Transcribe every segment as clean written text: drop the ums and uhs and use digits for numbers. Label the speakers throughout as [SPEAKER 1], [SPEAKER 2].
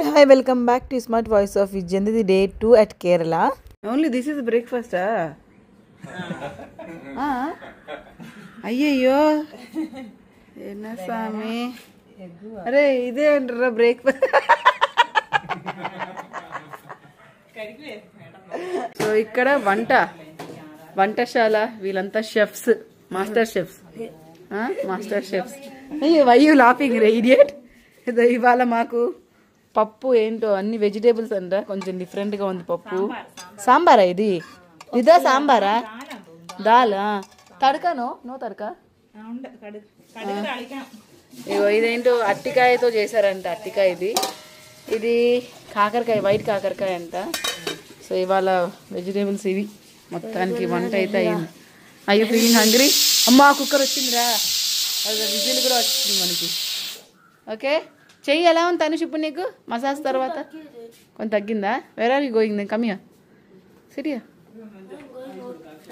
[SPEAKER 1] Hi, welcome back to Smart Voice of Vijayendra, day 2 at Kerala. Only this is breakfast, అయ్యయ్యో ఎన్న స్వామి అరే ఇదే అంటారా బ్రేక్ఫాస్ట్. సో ఇక్కడ వంటశాల వీళ్ళంతా chefs, master chefs. Why you laughing రే ఇడియట్? ఇవాళ మాకు పప్పు ఏంటో అన్ని వెజిటేబుల్స్ అంట, కొంచెం డిఫరెంట్గా ఉంది పప్పు. సాంబారా ఇది? ఇదా సాంబారా? దాల్ తడకను నో తడక. ఇగో ఇదేంటో అట్టికాయతో చేశారంట, అట్టికాయ ఇది కాకరకాయ, వైట్ కాకరకాయ అంట. సో ఇవాళ వెజిటేబుల్స్ ఇవి. మొత్తానికి వంట అయితే అయింది. అయ్యో ఫీలింగ్ హంగ్రీ. అమ్మా కుక్కర్ వచ్చిందిరా, అది విజిల్ కూడా వచ్చింది మనకి. ఓకే చెయ్యి ఎలా ఉంది తనుష్ ఇప్పుడు నీకు మసాజ్ తర్వాత? కొంచెం తగ్గిందా? Where are you going? నేను కమియా సిరియా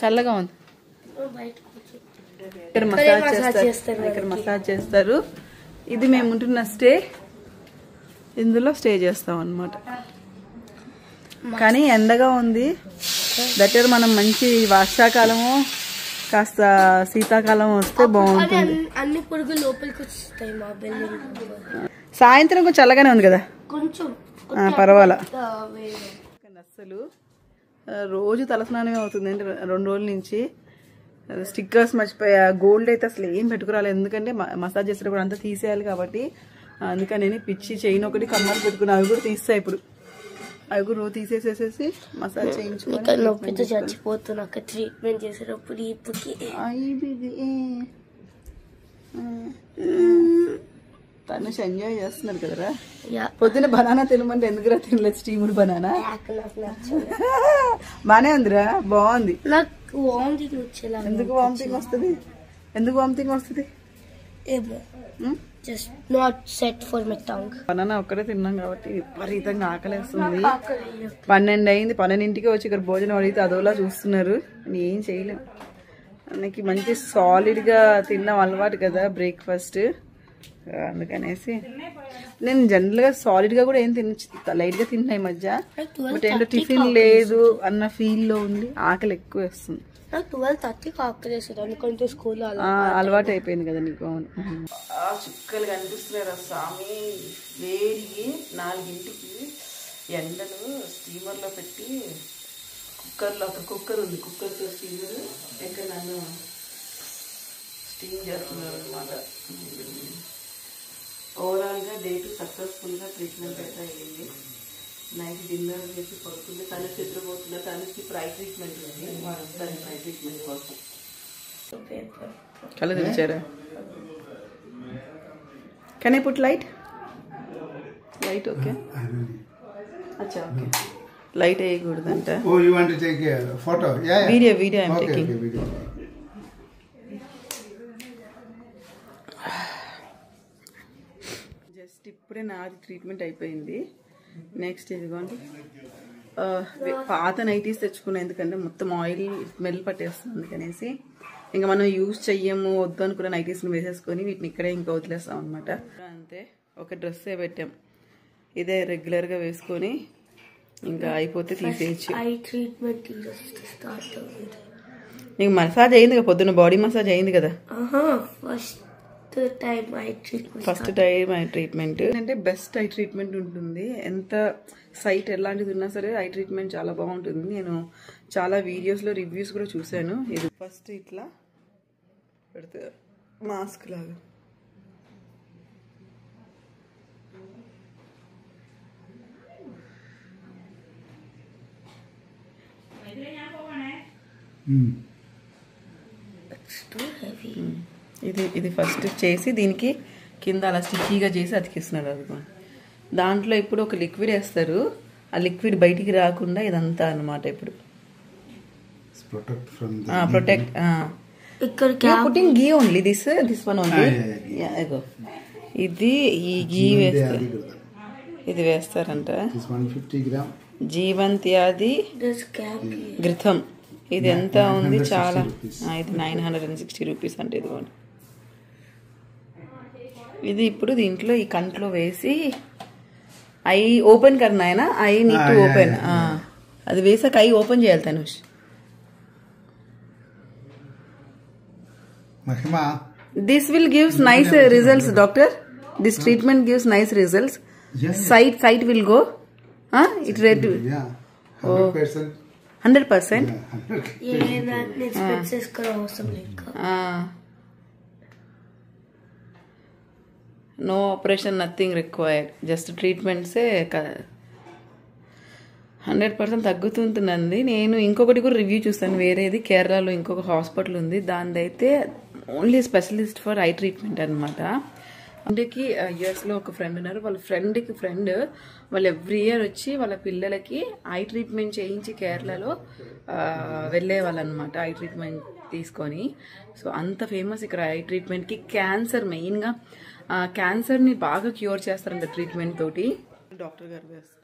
[SPEAKER 1] చల్లగా ఉంది. ఇక్కడ మసాజ్ చేస్తారు. ఇది మేము ఉంటున్న స్టే, ఇందులో స్టే చేస్తాం అన్నమాట. కానీ ఎండగా ఉంది. బెటర్ మనం మంచి వర్షాకాలము కాస్త శీతాకాలం వస్తే బాగుంటుంది.
[SPEAKER 2] అన్ని పురుగులు లోపలికి వస్తాయి మా బిల్డింగ్.
[SPEAKER 1] సాయంత్రం కొంచెం చల్లగానే ఉంది కదా, పర్వాలా. అస్సలు రోజు తలస్నానమే అవుతుంది అంటే 2 రోజుల నుంచి. స్టిక్కర్స్ మర్చిపోయా. గోల్డ్ అయితే అసలు ఏం పెట్టుకురాలేదు, ఎందుకంటే మసాజ్ చేసేటప్పుడు అంతా తీసేయాలి కాబట్టి. అందుకని నేను పిచ్చి చైన్ ఒకటి కమ్మలు పెట్టుకున్నా, అవి కూడా తీస్తా ఇప్పుడు. అవి కూడా రోజు తీసేసేసేసి మసాజ్ చేయించుకుని
[SPEAKER 2] చచ్చిపోతున్నా ట్రీట్మెంట్ చేసేటప్పుడు. ఇప్పుడుకి
[SPEAKER 1] తను ఎంజాయ్ చేస్తున్నారు కదరా. పొద్దున్న బనానా తినమంటే ఎందుకురా తినలేదు? స్టీముడ్ బనానా బానే ఉందిరా, బాగుంది. ఎందుకు వామిటింగ్ వస్తుంది? బనానా ఒక్కడే తిన్నాం కాబట్టి విపరీతంగా ఆకలేస్తుంది. 12 అయింది. 12ంటికి వచ్చి ఇక్కడ భోజనం అడిగితే అదోలా చూస్తున్నారు. ఏం చేయలేం. మనకి మంచి సాలిడ్ గా తిన్నాం అలవాటు కదా బ్రేక్ఫాస్ట్, అందుకనేసి నేను జనరల్ గా సాలిడ్ గా కూడా ఏం లైట్ గా తింటున్నా ఈ మధ్య. బట్ ఏంటో టిఫిన్ లేదు అన్న ఫీల్ లో ఉంది, ఆకలి ఎక్కువ వేస్తుంది.
[SPEAKER 2] 12:30 స్కూల్
[SPEAKER 1] అలవాటు అయిపోయింది కదా నీకు. అవును. చుక్కలు కనిపిస్తున్నారా స్వామి? వేడికి 4ంటికి ఎండలు స్టీమర్ లో పెట్టి కుక్కర్లో, ఒక కుక్కర్ ఉంది, కుక్కర్తో స్టీమర్ ఇక్కడ నన్ను స్టీమ్ చేస్తున్నారు అనమాట. ఓవరాల్ గా డే 2 సక్సెస్ఫుల్ గా ట్రీట్మెంట్ అయితే అయ్యింది. నైట్ డిన్నర్ చేసి పడుకుంటే తను చిత్రపోతున్నా. తనకి ఇప్పుడు ఐ ట్రీట్మెంట్ ఉంది, తన ఐ ట్రీట్మెంట్ కోసం కళ్ళు తెచ్చారా. Can I put light? Okay అచ్చా ఓకే. లైట్ వేయకూడదంట. Video I'm taking. జస్ట్ ఇప్పుడే నాది ట్రీట్మెంట్ అయిపోయింది. నెక్స్ట్ ఇదిగోండి పాత నైటీస్ తెచ్చుకున్నా, ఎందుకంటే మొత్తం ఆయిల్ స్మెల్ పట్టేస్తుంది. అందుకనేసి ఇంకా మనం యూజ్ చెయ్యము వద్దు అనుకున్న నైటీస్ని వేసేసుకొని వీటిని ఇక్కడే ఇంకా వదిలేస్తాం అనమాట. అంతే, ఒక డ్రెస్సే పెట్టాం, ఇదే రెగ్యులర్గా వేసుకొని ఇంకా అయిపోతే తీసేయచ్చు. నీకు మసాజ్ అయింది కదా పొద్దున్న, బాడీ మసాజ్ అయింది కదా. ఫస్ట్ టైం ఐ ట్రీట్మెంట్ అంటే బెస్ట్ ఐ ట్రీట్మెంట్ ఉంటుంది. ఎంత సైట్ ఎలాంటిది ఉన్నా సరే ఐ ట్రీట్మెంట్ చాలా బాగుంటుంది. నేను చాలా వీడియోస్లో రివ్యూస్ కూడా చూశాను. ఇది ఫస్ట్ ఇట్లా పెడితే మాస్క్ లాగా ఇది ఫస్ట్ చేసి దీనికి కింద అలా స్టిక్కీగా చేసి అతికిస్తున్నాడు. అది దాంట్లో ఇప్పుడు ఒక లిక్విడ్ వేస్తారు, ఆ లిక్విడ్ బయటికి రాకుండా ఇదంతా అనమాట. ఇప్పుడు protect putting ghee only this one only. ఇది ఈ గీ వేస్తారు, ఇది వేస్తారంట. జీవంత్యాది ఘృతం. ఇది ఎంత ఉంది? చాలా. ఇది 960 రూపీస్ అంటే. ఇదిగోండి, ఇది ఇప్పుడు దీంట్లో ఈ కంట్లో వేసి ఐ ఓపెన్ करना है ना ఐ నీడ్ టు ఓపెన్ అది వేసాక ఐ ఓపెన్ చేయాలి తనుష్
[SPEAKER 3] మహిమా
[SPEAKER 1] this will gives nice results doctor this treatment gives nice results sight will go it read
[SPEAKER 3] yeah 100%
[SPEAKER 1] 100%
[SPEAKER 2] ये मैंने एक्सपेंसेस करा awesome नहीं
[SPEAKER 1] no operation nothing required just treatment से 100% తగ్గుతుంటుందండి నేను ఇంకొకటి కూడా రివ్యూ చూస్తాను వేరేది కేరళలో ఇంకొక హాస్పిటల్ ఉంది దానిదైతే only specialist for eye treatment అనమాట అందుకే యుఎస్లో ఒక ఫ్రెండ్ ఉన్నారు వాళ్ళ ఫ్రెండ్కి ఫ్రెండ్ వాళ్ళు ఎవ్రీ ఇయర్ వచ్చి వాళ్ళ పిల్లలకి ఐ ట్రీట్మెంట్ చేయించి కేరళలో వెళ్ళేవాళ్ళు అనమాట ఐ ట్రీట్మెంట్ తీసుకొని సో అంత ఫేమస్ ఇక్కడ ఐ ట్రీట్మెంట్కి క్యాన్సర్ మెయిన్గా క్యాన్సర్ని బాగా క్యూర్ చేస్తారంట ట్రీట్మెంట్ తోటి డాక్టర్ గారు వేస్తారు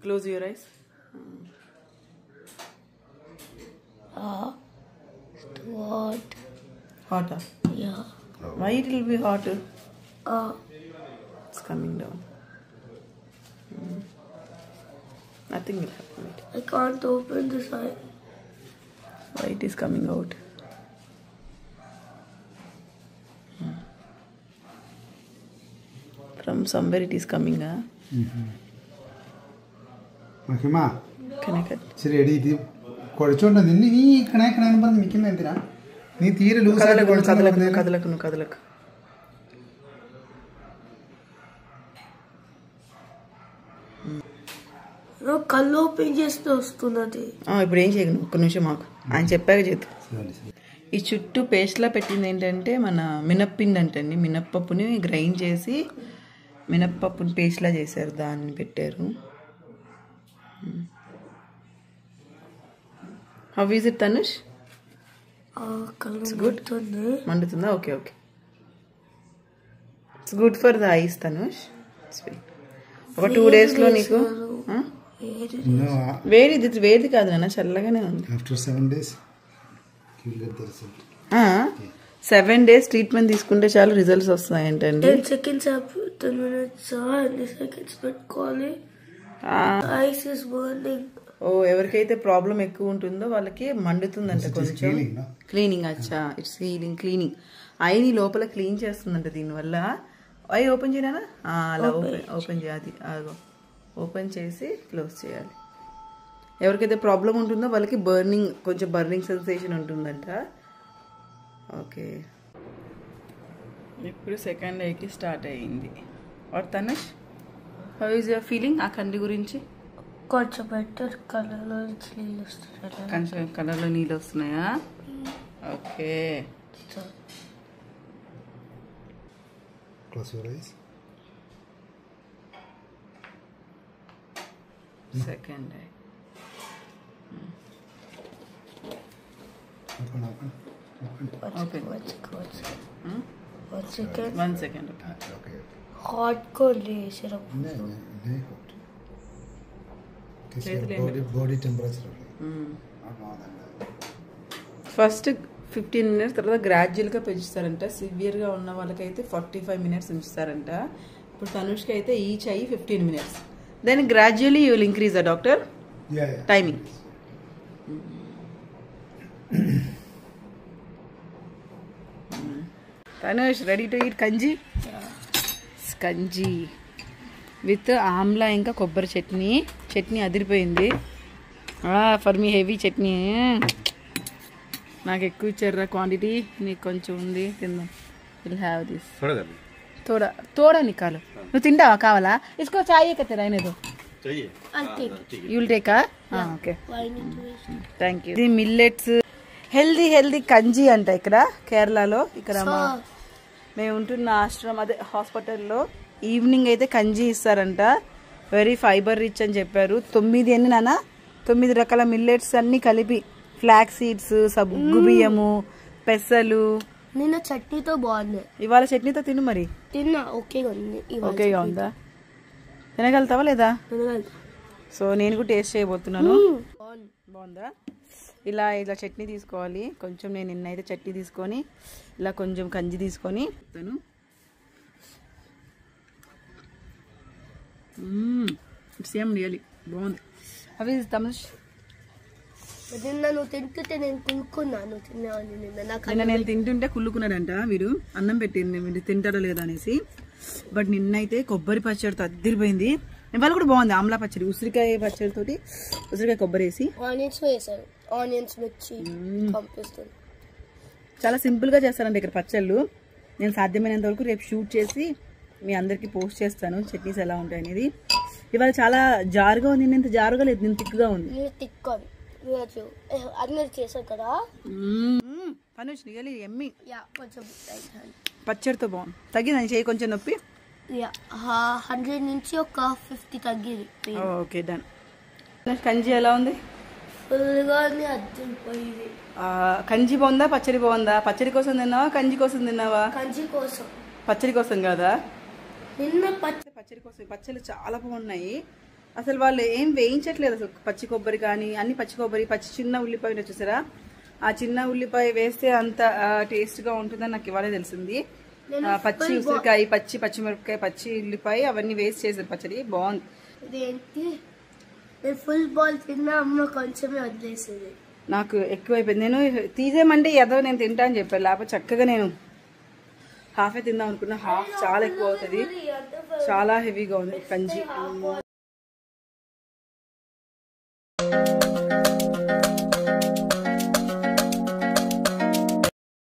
[SPEAKER 1] Close your eyes.
[SPEAKER 2] What?
[SPEAKER 1] Hot?
[SPEAKER 2] Yeah.
[SPEAKER 1] Why it will be hot? It's coming down. Nothing will happen. Wait.
[SPEAKER 2] I can't open this eye.
[SPEAKER 1] Why it is coming out? From somewhere it is coming, huh?
[SPEAKER 3] Mahima
[SPEAKER 1] Connected.
[SPEAKER 3] సరే ఎడి ఇది కొడుచుంటుంది నీ ఇక్కడ ఇక్కడ అనుబంధం మిక్కింది అంతరా నీ తీరు loose
[SPEAKER 1] కదలకు
[SPEAKER 2] కళ్ళు open చేస్తే వస్తున్నది
[SPEAKER 1] ఇప్పుడు ఏం చేయను ఒక్క నిమిషం మాకు ఆయన చెప్పాక చేద్దు ఈ చుట్టూ పేస్ట్లా పెట్టింది ఏంటంటే మన మినప్పిండి అంటండి మినప్పప్పుని గ్రైండ్ చేసి మినప్పప్పుని పేస్ట్లా చేశారు దాన్ని పెట్టారు how is it Tanush good మండుతుందా okay okay it's good for the eyes Tanush ఒక 2 days లో నీకు వేడి కాదు నాన్న చల్లగానే ఉంది
[SPEAKER 3] after 7 days you will get the result
[SPEAKER 1] 7 days treatment తీసుకుంటే చాలు రిజల్ట్స్ వస్తాయి ఏంటండి
[SPEAKER 2] 10 seconds 10 minutes 10 seconds పెట్టుకోవాలి ఐస్ ఇస్ బర్నింగ్
[SPEAKER 1] ఎవరికైతే ప్రాబ్లం ఎక్కువ ఉంటుందో వాళ్ళకి మండుతుందంట కొంచెం క్లీనింగ్ అచ్చా ఇట్స్ హీలింగ్ క్లీనింగ్ ఐని లోపల క్లీన్ చేస్తుందంట దీనివల్ల ఐ ఓపెన్ చేయనా అలా ఓపెన్ చేయాలి ఓపెన్ చేసి క్లోజ్ చేయాలి ఎవరికైతే ప్రాబ్లం ఉంటుందో వాళ్ళకి కొంచెం బర్నింగ్ సెన్సేషన్ ఉంటుందంట ఓకే ఇప్పుడు సెకండ్ ఐకి స్టార్ట్ అయ్యింది what Tanush how is your feeling ఆ కంటి గురించి
[SPEAKER 2] కొంచెం బెటర్ కలర్లో నీళ్ళు వస్తున్నాయి
[SPEAKER 1] కొంచెం కలర్లో నీళ్ళు వస్తున్నాయా okay
[SPEAKER 3] close your eyes
[SPEAKER 1] second eye
[SPEAKER 2] open one second
[SPEAKER 3] okay
[SPEAKER 2] hot ko le sirup
[SPEAKER 3] नहीं hot body temperature
[SPEAKER 1] first 15 minutes తర్వాత గ్రాడ్యువల్గా పెంచుతారంట సివియర్గా ఉన్న వాళ్ళకైతే 45 minutes ఉంచుతారంట ఇప్పుడు తనుష్కి అయితే ఈచ్ అయ్యి 15 minutes then gradually you will increase the doctor timing Tanush ready to eat kanji with amla ఇంకా కొబ్బరి చట్నీ అదిరిపోయింది ఫర్ మీ హెవీ చట్నీ నాకు ఎక్కువ ఇచ్చారా క్వాంటిటీ నీకు కొంచెం ఉంది తిందాం విల్ హ్యావ్ దిస్ తోడా నికాలు నువ్వు తింటావా కావాలా ఇసుకో చాయే కదా రాయనేదో యూల్ టేకా ఓకే థ్యాంక్ యూ ఇది మిల్లెట్స్ హెల్దీ కంజీ అంట ఇక్కడ కేరళలో ఇక్కడ మేము ఉంటున్న ఆశ్రమం అదే హాస్పిటల్లో ఈవినింగ్ అయితే కంజీ ఇస్తారంట వెరీ ఫైబర్ రిచ్ అని చెప్పారు 9 రకాల మిల్లెట్స్ అన్ని కలిపి ఫ్లాక్ సీడ్స్ సగ్గు బియ్యము పెసలు
[SPEAKER 2] నిన్న చట్నీతో బాగుంది
[SPEAKER 1] ఇవాళ చట్నీతో తిను మరి
[SPEAKER 2] తిన్నా ఓకేగా
[SPEAKER 1] ఉందా తినగలుగుతావా లేదా సో నేను కూడా టేస్ట్ చేయబోతున్నాను బాగుందా ఇలా చట్నీ తీసుకోవాలి కొంచెం నేను నిన్నైతే చట్నీ తీసుకొని ఇలా కొంచెం కంజి తీసుకొని సేమ్ రియలీ బాగుంది. అవి తమిళ్
[SPEAKER 2] నిన్న నువ్వు తింటుంటే నేను కునుక్కున్నాను తిన్నాను
[SPEAKER 1] నిన్న నేను తింటుంటే కుళ్ళుకున్నాడంట వీడు. అన్నం పెట్టింది వీడు తింటారో లేదా అనేసి. బట్ నిన్నైతే కొబ్బరి పచ్చడితో అద్దరిపోయింది. ఇవాళ కూడా బాగుంది. ఆమ్లా పచ్చడి, ఉసిరికాయ పచ్చడితోటి ఉసిరికాయ కొబ్బరి వేసి
[SPEAKER 2] ఆనియన్స్ వేసారు. ఆనియన్స్ మిర్చి పంపిస్తుంది.
[SPEAKER 1] చాలా సింపుల్ గా చేస్తానండి ఇక్కడ పచ్చళ్ళు. నేను సాధ్యమైనంత వరకు రేపు షూట్ చేసి మీ అందరికి పోస్ట్ చేస్తాను చట్నీస్ ఎలా ఉంటాయి అనేది. ఇవాళ చాలా జారుగా ఉంది. నేను ఇంత జారుగా లేదు, నేను థిక్గా ఉంది.
[SPEAKER 2] అందరు చేశారు కదా
[SPEAKER 1] పనుష్ రియల్లీ ఎమ్మి.
[SPEAKER 2] కొంచెం
[SPEAKER 1] పచ్చడితో బాగుంది. తగ్గిందని చేయి కొంచెం నొప్పి.
[SPEAKER 2] 100 నుంచి ఒక 50 తగ్గింది.
[SPEAKER 1] Okay done. కంజి ఎలా ఉంది?
[SPEAKER 2] ఫుల్గానే అద్దరిపోయింది.
[SPEAKER 1] కంజి బాగుందా పచ్చడి బాగుందా? పచ్చడి కోసం తిన్నావా కంజి కోసం తిన్నావా?
[SPEAKER 2] కంచి కోసం.
[SPEAKER 1] పచ్చడి కోసం కదా.
[SPEAKER 2] నిన్న
[SPEAKER 1] పచ్చడి కోసం. పచ్చళ్ళు చాలా బాగున్నాయి. అసలు వాళ్ళు ఏం వేయించట్లేదు అసలు. పచ్చి కొబ్బరి కానీ అన్ని పచ్చి కొబ్బరి, పచ్చి చిన్న ఉల్లిపాయ చూసారా? ఆ చిన్న ఉల్లిపాయ వేస్తే అంత టేస్ట్ గా ఉంటుందని నాకు ఇవాళే తెలిసింది. పచ్చి ఉసిరికాయ, పచ్చిమిరపకాయ, పచ్చి ఉల్లిపాయ అవన్నీ వేస్ట్ చేశారు పచ్చడి. బాగుంది.
[SPEAKER 2] ఇదేంటి నేను ఫుల్ బాల్ తిన్నా, అమ్మ కొంచెమే వదిలేసేది.
[SPEAKER 1] నాకు ఎక్కువైపోయింది. నేను తీసేయమంటే ఏదో నేను తింటా అని చెప్పాను. లేకపోతే చక్కగా నేను హాఫే తిందాం అనుకున్నా. హాఫ్ చాలా ఎక్కువ అవుతుంది. చాలా హెవీగా ఉంది కంజి.